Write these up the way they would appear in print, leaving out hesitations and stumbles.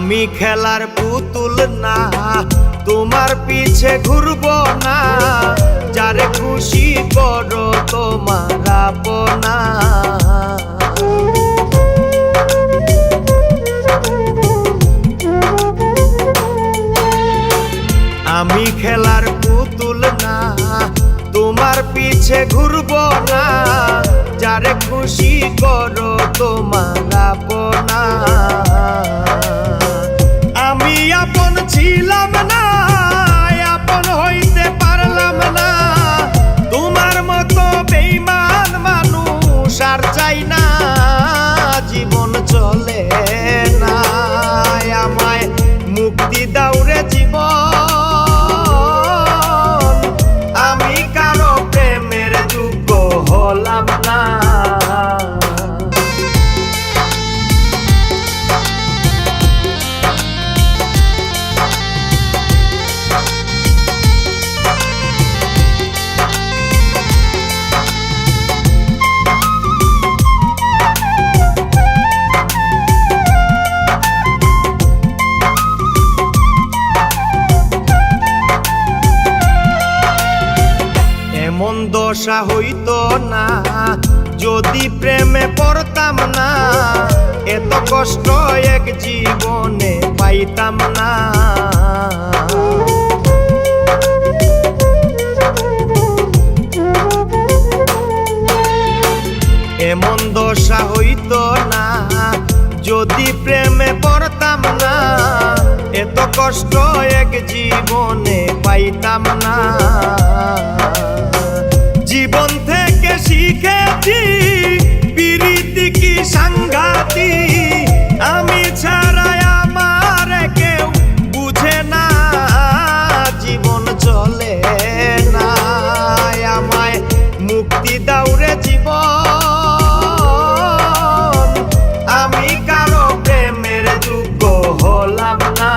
আমি খেলার পুতুল না, তোমার পিছে ঘুরবো না। যারে খুশি করো তোমার আপনা। আমি খেলার পুতুল না, তোমার পিছে ঘুরবো না। যারে খুশি করো তোমার আপনা। আমি আপন ছিলাম না, আপন হইতে পারলাম না। তোমার মতো বেঈমান মানুষ আর চাই না। জীবন চলে না, আমায় মুক্তি দাও রে জীবন। আমি কারো প্রেমের যোগ্য হলাম না। এমন দশা হইতো না যদি প্রেমে পড়তাম না। এত কষ্ট এক জীবনে পাইতাম না। এমন দশা হইতো না যদি প্রেমে পড়তাম না। এত কষ্ট এক জীবনে পাইতাম না। জীবন থেকে শিখেছি প্রীতি কি সাংঘাতি। আমি ছাড়া আমার কেউ বুঝে না। জীবন চলে না, আমায় মুক্তি দাও রে জীবন। আমি কারো প্রেমের যোগ্য হলাম না।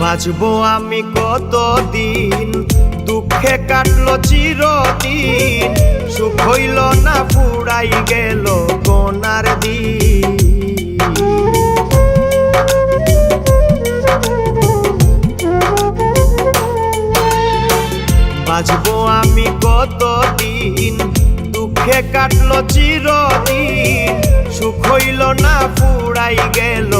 বাঁচবো আমি কতদিন, দুঃখে কাটলো চিরদিন। সুখ হইল না, পুরাই গেল কোনার দিন। বাঁচবো আমি কতদিন, দুঃখে কাটলো চিরদিন। সুখ হইল না, পুরাই গেল